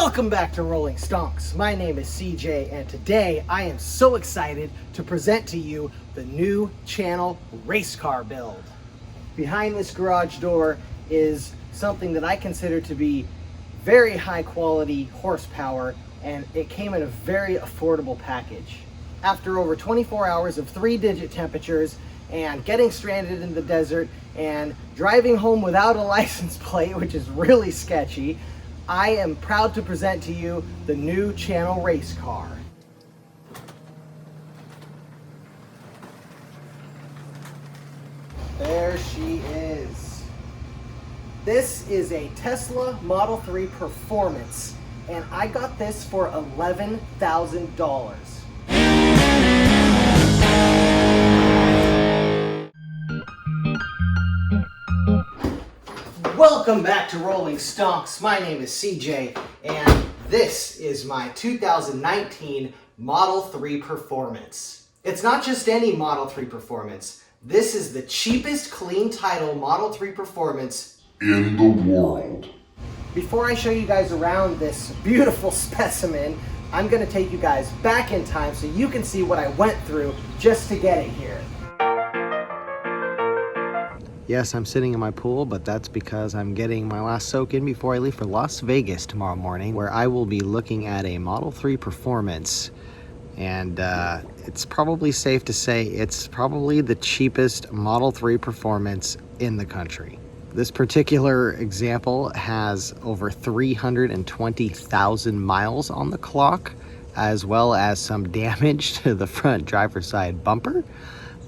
Welcome back to Rolling Stonks. My name is CJ, and today I am so excited to present to you the new channel race car build. Behind this garage door is something that I consider to be very high quality horsepower, and it came in a very affordable package. After over 24 hours of 3-digit temperatures and getting stranded in the desert and driving home without a license plate, which is really sketchy, I am proud to present to you the new channel race car. There she is. This is a Tesla Model 3 Performance, and I got this for $11,000. Welcome back to Rolling Stonks. My name is CJ, and this is my 2019 Model 3 Performance. It's not just any Model 3 Performance. This is the cheapest clean title Model 3 Performance in the world. Before I show you guys around this beautiful specimen, I'm going to take you guys back in time so you can see what I went through just to get it here. Yes, I'm sitting in my pool, but that's because I'm getting my last soak in before I leave for Las Vegas tomorrow morning, where I will be looking at a Model 3 Performance. And it's probably safe to say it's probably the cheapest Model 3 Performance in the country. This particular example has over 320,000 miles on the clock, as well as some damage to the front driver's side bumper.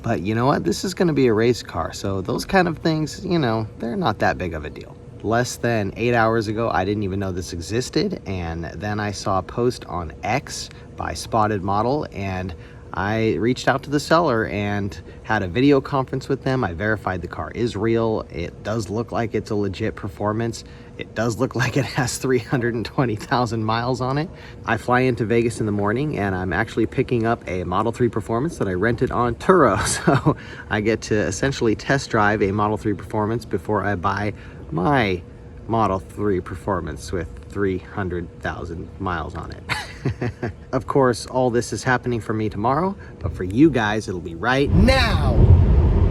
But you know what? This is going to be a race car, so those kind of things, you know, they're not that big of a deal. Less than 8 hours ago, I didn't even know this existed, and then I saw a post on X by Spotted Model, and I reached out to the seller and had a video conference with them. I verified the car is real. It does look like it's a legit Performance. It does look like it has 320,000 miles on it. I fly into Vegas in the morning, and I'm actually picking up a Model 3 Performance that I rented on Turo. So I get to essentially test drive a Model 3 Performance before I buy my Model 3 Performance with 300,000 miles on it. Of course, all this is happening for me tomorrow, but for you guys, it'll be right now.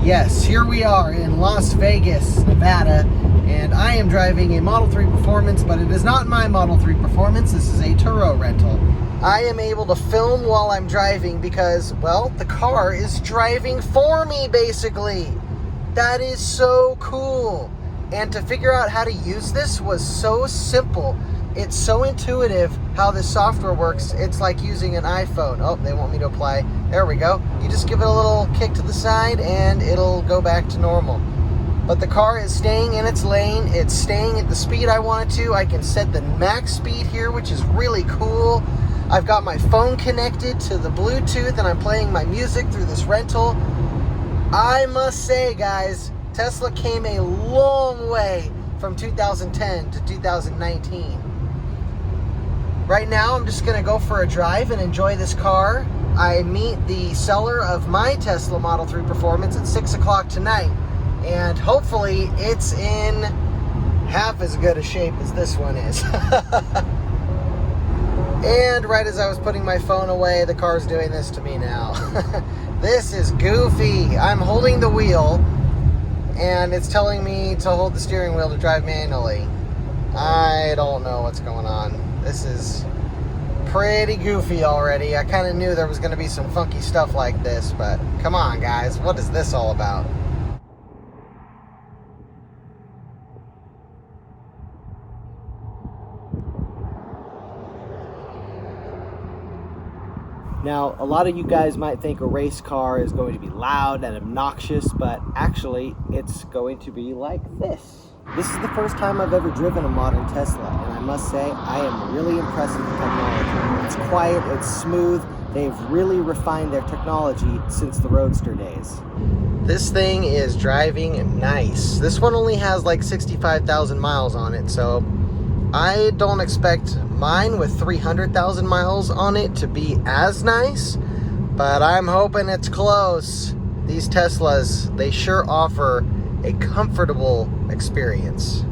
Yes, here we are in Las Vegas, Nevada, and I am driving a Model 3 Performance, but it is not my Model 3 Performance. This is a Turo rental. I am able to film while I'm driving because, well, the car is driving for me, basically. That is so cool. And to figure out how to use this was so simple. It's so intuitive how this software works. It's like using an iPhone. Oh, they want me to apply. There we go. You just give it a little kick to the side and it'll go back to normal. But the car is staying in its lane. It's staying at the speed I want it to. I can set the max speed here, which is really cool. I've got my phone connected to the Bluetooth and I'm playing my music through this rental. I must say, guys, Tesla came a long way from 2010 to 2019. Right now, I'm just gonna go for a drive and enjoy this car. I meet the seller of my Tesla Model 3 Performance at 6 o'clock tonight, and hopefully it's in half as good a shape as this one is. And right as I was putting my phone away, the car's doing this to me now. This is goofy. I'm holding the wheel, and it's telling me to hold the steering wheel to drive manually. I don't know what's going on. This is pretty goofy already. I kind of knew there was going to be some funky stuff like this, but come on, guys. What is this all about? Now, a lot of you guys might think a race car is going to be loud and obnoxious, but actually, it's going to be like this. This is the first time I've ever driven a modern Tesla, and I must say, I am really impressed with the technology. It's quiet, it's smooth. They've really refined their technology since the Roadster days. This thing is driving nice. This one only has like 65,000 miles on it, so I don't expect mine with 300,000 miles on it to be as nice, but I'm hoping it's close. These Teslas, they sure offer a comfortable experience.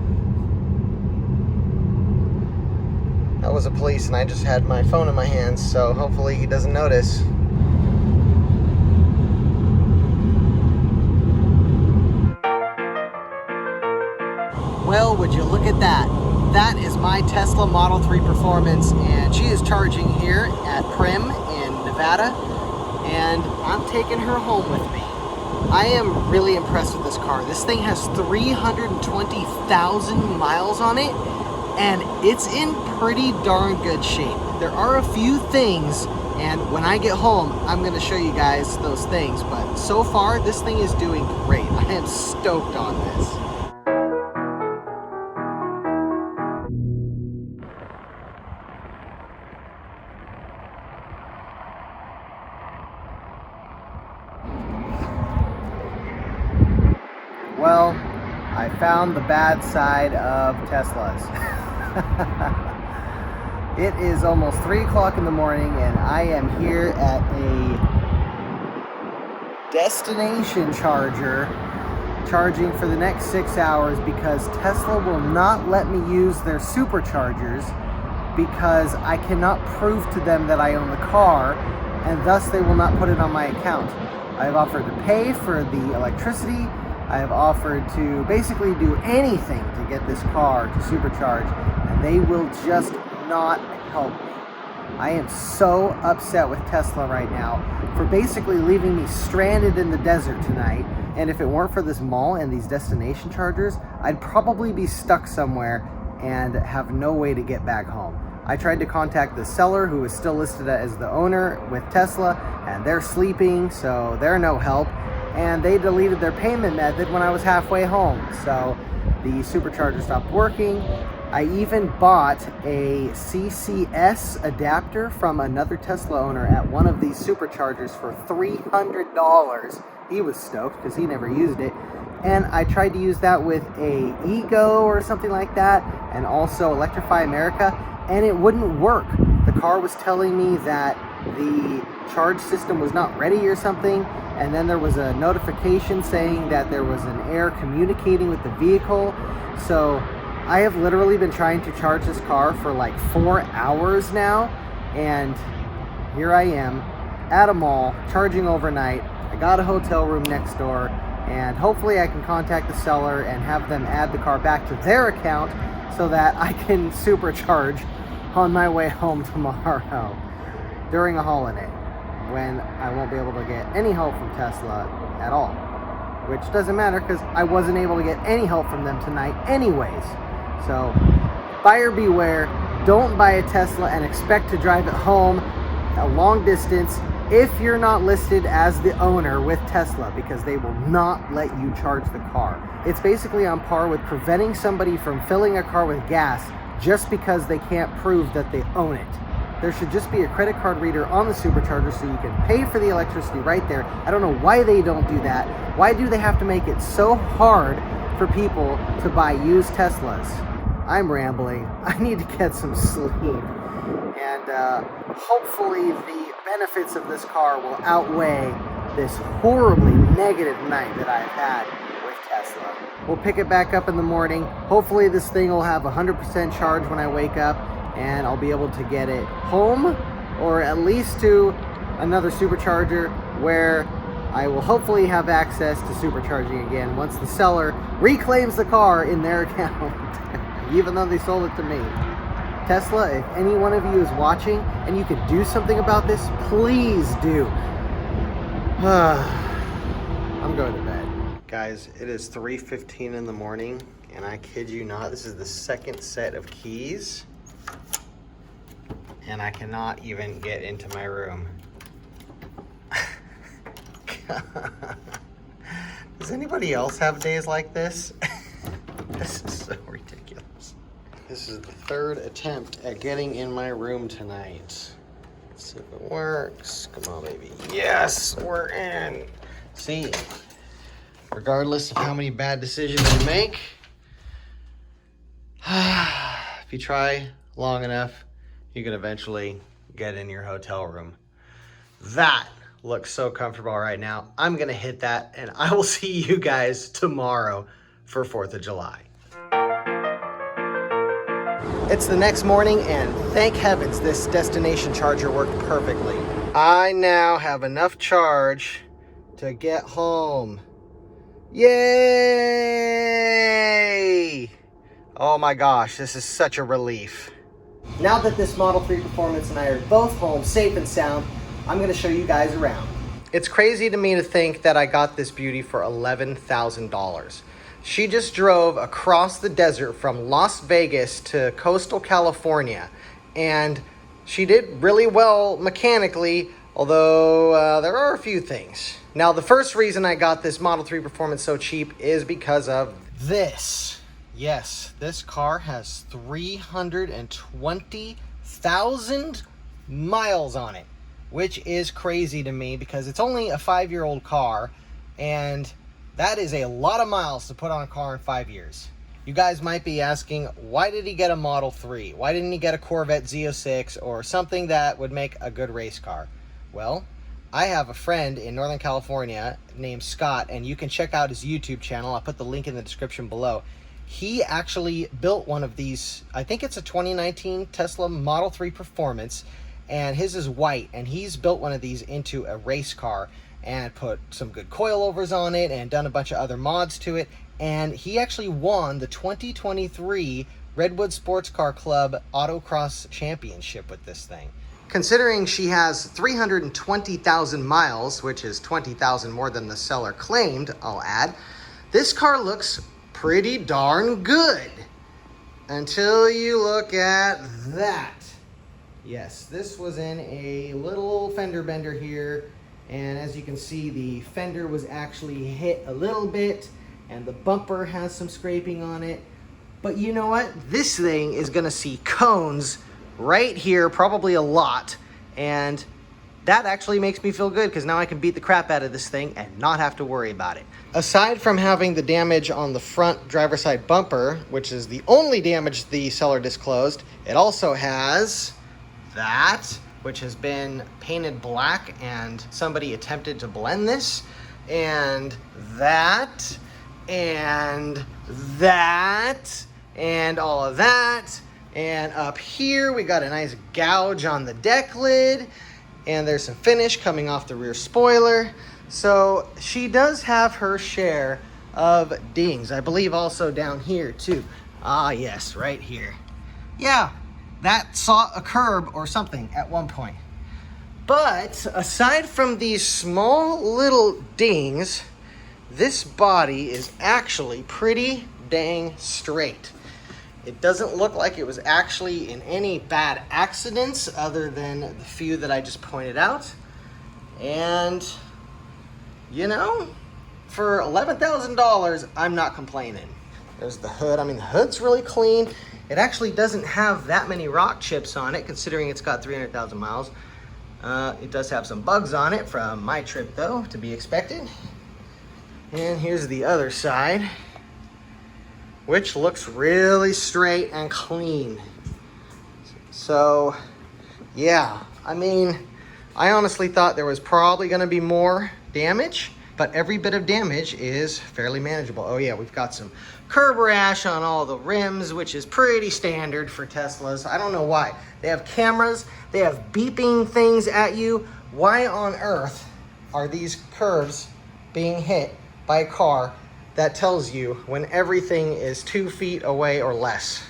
That was a police, and I just had my phone in my hands, so hopefully he doesn't notice. Well, would you look at that? That is my Tesla Model 3 Performance, and she is charging here at Primm in Nevada, and I'm taking her home with me. I am really impressed with this car. This thing has 320,000 miles on it, and it's in pretty darn good shape. There are a few things, and when I get home, I'm gonna show you guys those things, but so far, this thing is doing great. I am stoked on this. Well, I found the bad side of Teslas. It is almost 3 o'clock in the morning, and I am here at a destination charger charging for the next 6 hours because Tesla will not let me use their superchargers because I cannot prove to them that I own the car, and thus they will not put it on my account. I have offered to pay for the electricity. I have offered to basically do anything to get this car to supercharge, and they will just not help me. I am so upset with Tesla right now for basically leaving me stranded in the desert tonight, and if it weren't for this mall and these destination chargers, I'd probably be stuck somewhere and have no way to get back home. I tried to contact the seller, who is still listed as the owner with Tesla, and they're sleeping, so they're no help. And they deleted their payment method when I was halfway home. So the supercharger stopped working. I even bought a CCS adapter from another Tesla owner at one of these superchargers for $300. He was stoked because he never used it. And I tried to use that with a Ego or something like that, and also Electrify America, and it wouldn't work. The car was telling me that the charge system was not ready or something, and then there was a notification saying that there was an error communicating with the vehicle. So I have literally been trying to charge this car for like 4 hours now, and here I am at a mall charging overnight. I got a hotel room next door, and hopefully I can contact the seller and have them add the car back to their account so that I can supercharge on my way home tomorrow during a holiday, when I won't be able to get any help from Tesla at all. Which doesn't matter because I wasn't able to get any help from them tonight anyways. So, buyer beware. Don't buy a Tesla and expect to drive it home a long distance if you're not listed as the owner with Tesla, because they will not let you charge the car. It's basically on par with preventing somebody from filling a car with gas just because they can't prove that they own it. There should just be a credit card reader on the supercharger so you can pay for the electricity right there. I don't know why they don't do that. Why do they have to make it so hard for people to buy used Teslas? I'm rambling. I need to get some sleep. And hopefully the benefits of this car will outweigh this horribly negative night that I've had with Tesla. We'll pick it back up in the morning. Hopefully this thing will have 100% charge when I wake up, and I'll be able to get it home, or at least to another supercharger where I will hopefully have access to supercharging again once the seller reclaims the car in their account, even though they sold it to me. Tesla, if any one of you is watching and you can do something about this, please do. I'm going to bed. Guys, it is 3:15 in the morning, and I kid you not, this is the second set of keys, and I cannot even get into my room. Does anybody else have days like this? This is so ridiculous. This is the third attempt at getting in my room tonight. Let's see if it works. Come on, baby. Yes, we're in. See, regardless of how many bad decisions you make, if you try long enough, you can eventually get in your hotel room. That looks so comfortable right now. I'm gonna hit that, and I will see you guys tomorrow for 4th of July. It's the next morning, and thank heavens this destination charger worked perfectly. I now have enough charge to get home. Yay! Oh my gosh, this is such a relief. Now that this Model 3 Performance and I are both home safe and sound, I'm going to show you guys around. It's crazy to me to think that I got this beauty for $11,000. She just drove across the desert from Las Vegas to coastal California, and she did really well mechanically, although there are a few things. Now, the first reason I got this Model 3 Performance so cheap is because of this. Yes, this car has 320,000 miles on it, which is crazy to me because it's only a 5-year-old car, and that is a lot of miles to put on a car in 5 years. You guys might be asking, why did he get a Model 3? Why didn't he get a Corvette Z06 or something that would make a good race car? Well, I have a friend in Northern California named Scott, and you can check out his YouTube channel. I'll put the link in the description below. He actually built one of these, I think it's a 2019 Tesla Model 3 Performance, and his is white, and he's built one of these into a race car and put some good coilovers on it and done a bunch of other mods to it, and he actually won the 2023 Redwood Sports Car Club Autocross Championship with this thing. Considering she has 320,000 miles, which is 20,000 more than the seller claimed, I'll add, this car looks pretty darn good. Until you look at that. Yes, this was in a little fender bender here, and as you can see, the fender was actually hit a little bit, and the bumper has some scraping on it. But you know what? This thing is gonna see cones right here, probably a lot, and that actually makes me feel good because now I can beat the crap out of this thing and not have to worry about it. Aside from having the damage on the front driver's side bumper, which is the only damage the seller disclosed, it also has that, which has been painted black and somebody attempted to blend this, and that, and that, and all of that. And up here, we got a nice gouge on the deck lid, and there's some finish coming off the rear spoiler. So she does have her share of dings. I believe also down here too. Ah, yes, right here. Yeah, that saw a curb or something at one point. But aside from these small little dings, this body is actually pretty dang straight. It doesn't look like it was actually in any bad accidents other than the few that I just pointed out. And, you know, for $11,000, I'm not complaining. There's the hood. I mean, the hood's really clean. It actually doesn't have that many rock chips on it, considering it's got 300,000 miles. It does have some bugs on it from my trip, though, to be expected. And here's the other side, which looks really straight and clean. So, yeah, I mean, I honestly thought there was probably gonna be more damage, but every bit of damage is fairly manageable. Oh yeah, we've got some curb rash on all the rims, which is pretty standard for Teslas. I don't know why. They have cameras, they have beeping things at you. Why on earth are these curves being hit by a car that tells you when everything is 2 feet away or less?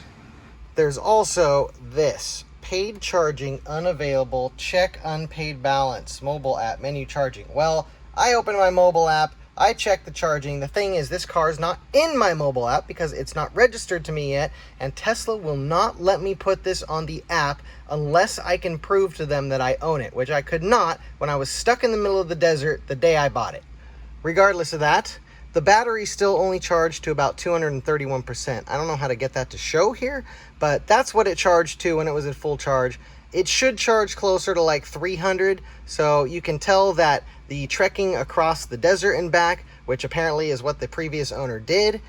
There's also this, paid charging unavailable, check unpaid balance, mobile app, menu charging. Well, I opened my mobile app, I checked the charging. The thing is, this car is not in my mobile app because it's not registered to me yet, and Tesla will not let me put this on the app unless I can prove to them that I own it, which I could not when I was stuck in the middle of the desert the day I bought it. Regardless of that, the battery still only charged to about 231%. I don't know how to get that to show here, but that's what it charged to when it was at full charge. It should charge closer to like 300, so you can tell that the trekking across the desert and back, which apparently is what the previous owner did,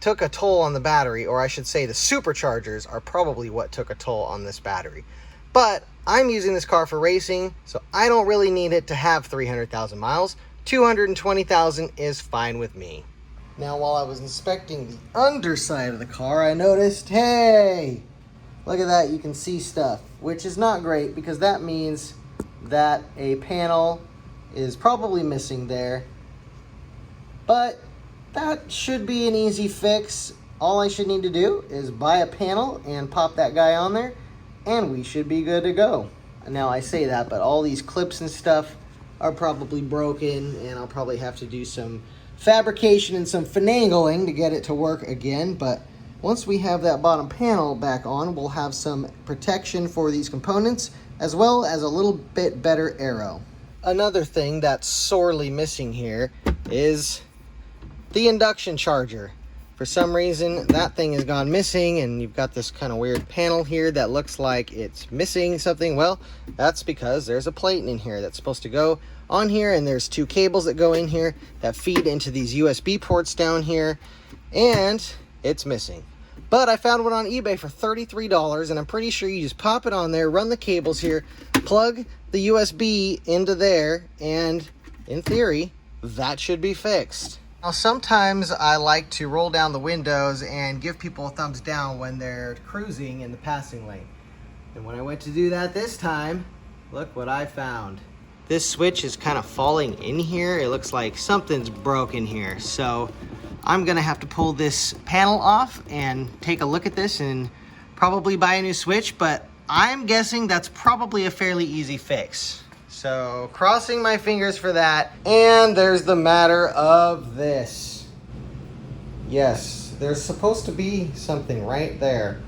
took a toll on the battery, or I should say the superchargers are probably what took a toll on this battery. But I'm using this car for racing, so I don't really need it to have 300,000 miles. 220,000 is fine with me. Now, while I was inspecting the underside of the car, I noticed, hey, Look at that, you can see stuff, which is not great because that means that a panel is probably missing there. But that should be an easy fix. All I should need to do is buy a panel and pop that guy on there, and we should be good to go. Now I say that, but all these clips and stuff are probably broken, and I'll probably have to do some fabrication and some finagling to get it to work again. But once we have that bottom panel back on, we'll have some protection for these components, as well as a little bit better aero. Another thing that's sorely missing here is the induction charger. For some reason, that thing has gone missing, and you've got this kind of weird panel here that looks like it's missing something. Well, that's because there's a plate in here that's supposed to go on here, and there's two cables that go in here that feed into these USB ports down here, and it's missing. But I found one on eBay for $33, and I'm pretty sure you just pop it on there, run the cables here, plug the USB into there, and in theory, that should be fixed. Now, sometimes I like to roll down the windows and give people a thumbs down when they're cruising in the passing lane. And when I went to do that this time, look what I found. This switch is kind of falling in here. It looks like something's broken here. So I'm gonna have to pull this panel off and take a look at this and probably buy a new switch, but I'm guessing that's probably a fairly easy fix. So crossing my fingers for that. And there's the matter of this. Yes, there's supposed to be something right there.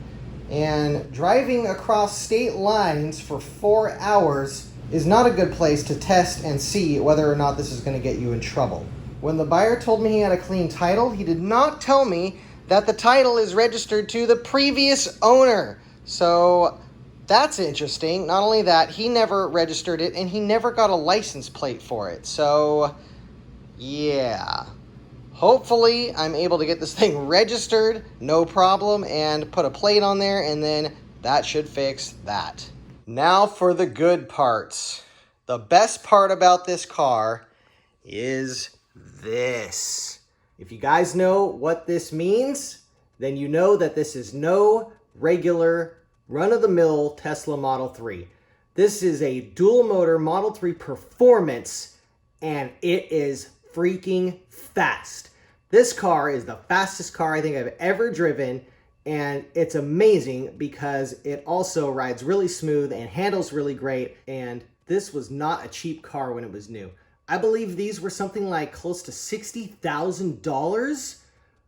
And driving across state lines for 4 hours is not a good place to test and see whether or not this is going to get you in trouble. When the buyer told me he had a clean title, he did not tell me that the title is registered to the previous owner. So that's interesting. Not only that, he never registered it, and he never got a license plate for it. So, yeah. Hopefully, I'm able to get this thing registered, no problem, and put a plate on there, and then that should fix that. Now for the good parts. The best part about this car is this. If you guys know what this means, then you know that this is no regular run-of-the-mill Tesla Model 3. This is a dual motor Model 3 Performance, and it is freaking fast. This car is the fastest car I think I've ever driven, and it's amazing because it also rides really smooth and handles really great, and this was not a cheap car when it was new. I believe these were something like close to $60,000,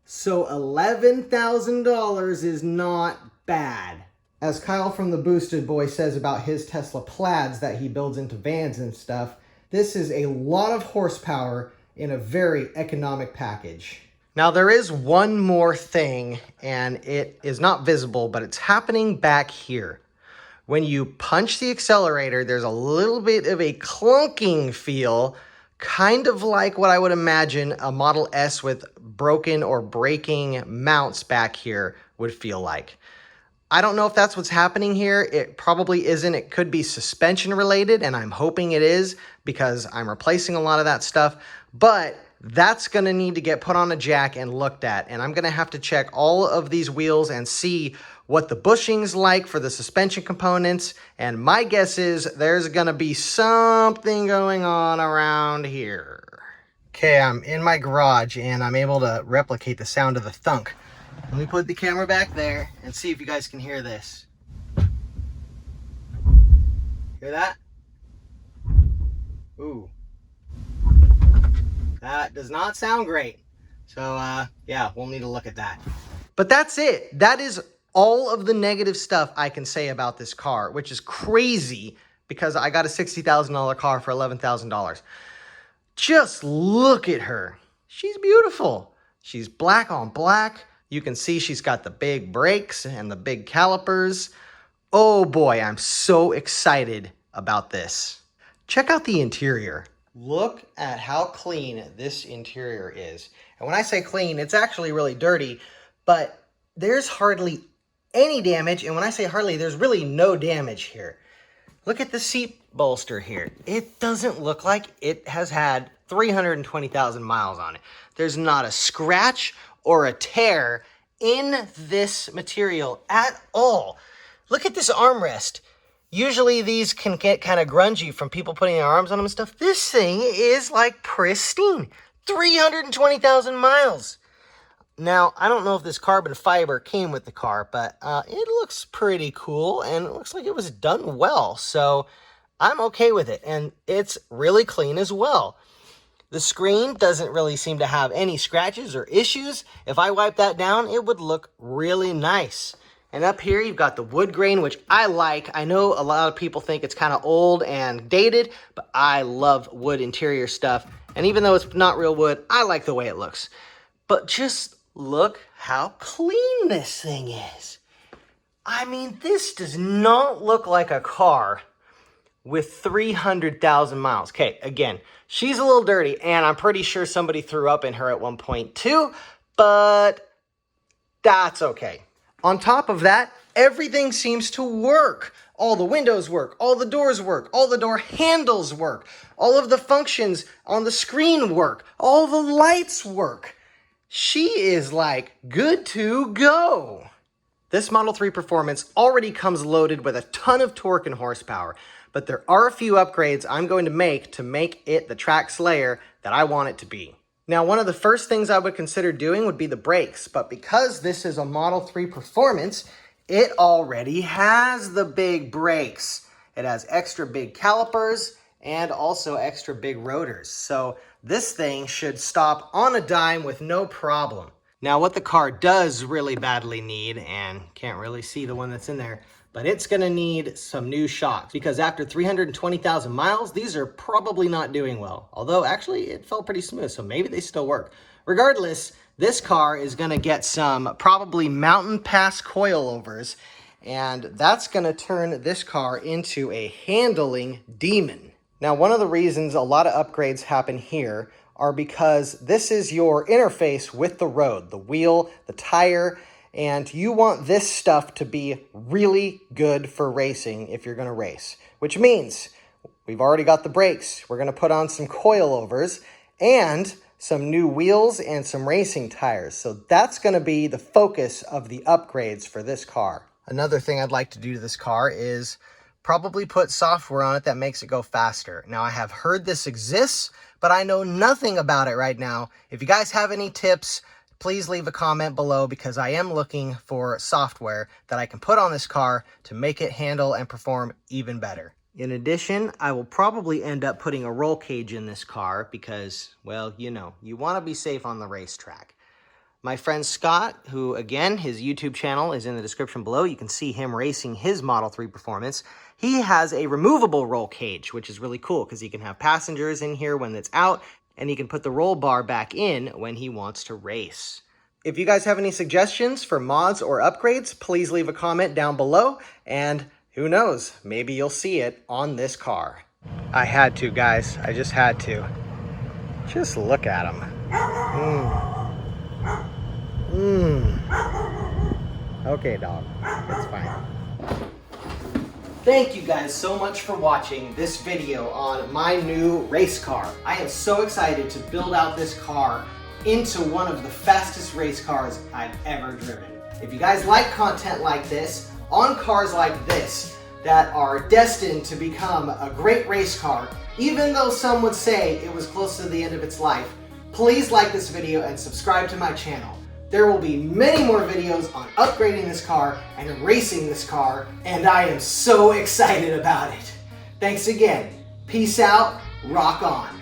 so $11,000 is not bad. As Kyle from the Boosted Boy says about his Tesla Plaids that he builds into vans and stuff, this is a lot of horsepower in a very economic package. Now there is one more thing, and it is not visible, but it's happening back here. When you punch the accelerator, there's a little bit of a clunking feel, kind of like what I would imagine a Model S with broken or breaking mounts back here would feel like. I don't know if that's what's happening here. It probably isn't. It could be suspension related, and I'm hoping it is because I'm replacing a lot of that stuff. But that's going to need to get put on a jack and looked at. And I'm going to have to check all of these wheels and see what the bushing's like for the suspension components. And my guess is there's going to be something going on around here. Okay, I'm in my garage, and I'm able to replicate the sound of the thunk. Let me put the camera back there and see if you guys can hear this. Hear that? Ooh. That does not sound great. So, yeah, we'll need to look at that. But that's it. That is all of the negative stuff I can say about this car, which is crazy because I got a $60,000 car for $11,000. Just look at her. She's beautiful. She's black on black. You can see she's got the big brakes and the big calipers. Oh boy, I'm so excited about this. Check out the interior. Look at how clean this interior is. And when I say clean, it's actually really dirty, but there's hardly any damage. And when I say hardly, there's really no damage here. Look at the seat bolster here. It doesn't look like it has had 320,000 miles on it. There's not a scratch or a tear in this material at all. Look at this armrest. Usually these can get kind of grungy from people putting their arms on them and stuff. This thing is like pristine. 320,000 miles. Now, I don't know if this carbon fiber came with the car, but it looks pretty cool, and it looks like it was done well. So I'm okay with it, and it's really clean as well. The screen doesn't really seem to have any scratches or issues. If I wipe that down, it would look really nice. And up here, you've got the wood grain, which I like. I know a lot of people think it's kind of old and dated, but I love wood interior stuff. And even though it's not real wood, I like the way it looks. But just look how clean this thing is. I mean, this does not look like a car with 300,000 miles. Okay, again, she's a little dirty, and I'm pretty sure somebody threw up in her at one point too, but that's okay. On top of that, everything seems to work. All the windows work, all the doors work, all the door handles work, all of the functions on the screen work, all the lights work. She is like good to go. This Model 3 Performance already comes loaded with a ton of torque and horsepower, but there are a few upgrades I'm going to make it the track slayer that I want it to be. Now, one of the first things I would consider doing would be the brakes, but because this is a Model 3 Performance, it already has the big brakes. It has extra big calipers and also extra big rotors. So this thing should stop on a dime with no problem. Now, what the car does really badly need, and can't really see the one that's in there, but it's gonna need some new shocks because after 320,000 miles, these are probably not doing well. Although actually it felt pretty smooth, so maybe they still work. Regardless, this car is gonna get some probably mountain pass coilovers, and that's gonna turn this car into a handling demon. Now, one of the reasons a lot of upgrades happen here are because this is your interface with the road, the wheel, the tire, and you want this stuff to be really good for racing if you're gonna race, which means we've already got the brakes. We're gonna put on some coilovers and some new wheels and some racing tires. So that's gonna be the focus of the upgrades for this car. Another thing I'd like to do to this car is probably put software on it that makes it go faster. Now, I have heard this exists, but I know nothing about it right now. If you guys have any tips, please leave a comment below because I am looking for software that I can put on this car to make it handle and perform even better. In addition, I will probably end up putting a roll cage in this car because, well, you know, you want to be safe on the racetrack. My friend Scott, who again, his YouTube channel is in the description below. You can see him racing his Model 3 Performance. He has a removable roll cage, which is really cool because he can have passengers in here when it's out, and he can put the roll bar back in when he wants to race. If you guys have any suggestions for mods or upgrades, please leave a comment down below, and who knows, maybe you'll see it on this car. I had to, guys. I just had to. Just look at him. Okay, dog. It's fine. Thank you guys so much for watching this video on my new race car. I am so excited to build out this car into one of the fastest race cars I've ever driven. If you guys like content like this, on cars like this, that are destined to become a great race car, even though some would say it was close to the end of its life, please like this video and subscribe to my channel. There will be many more videos on upgrading this car and racing this car, and I am so excited about it. Thanks again. Peace out. Rock on.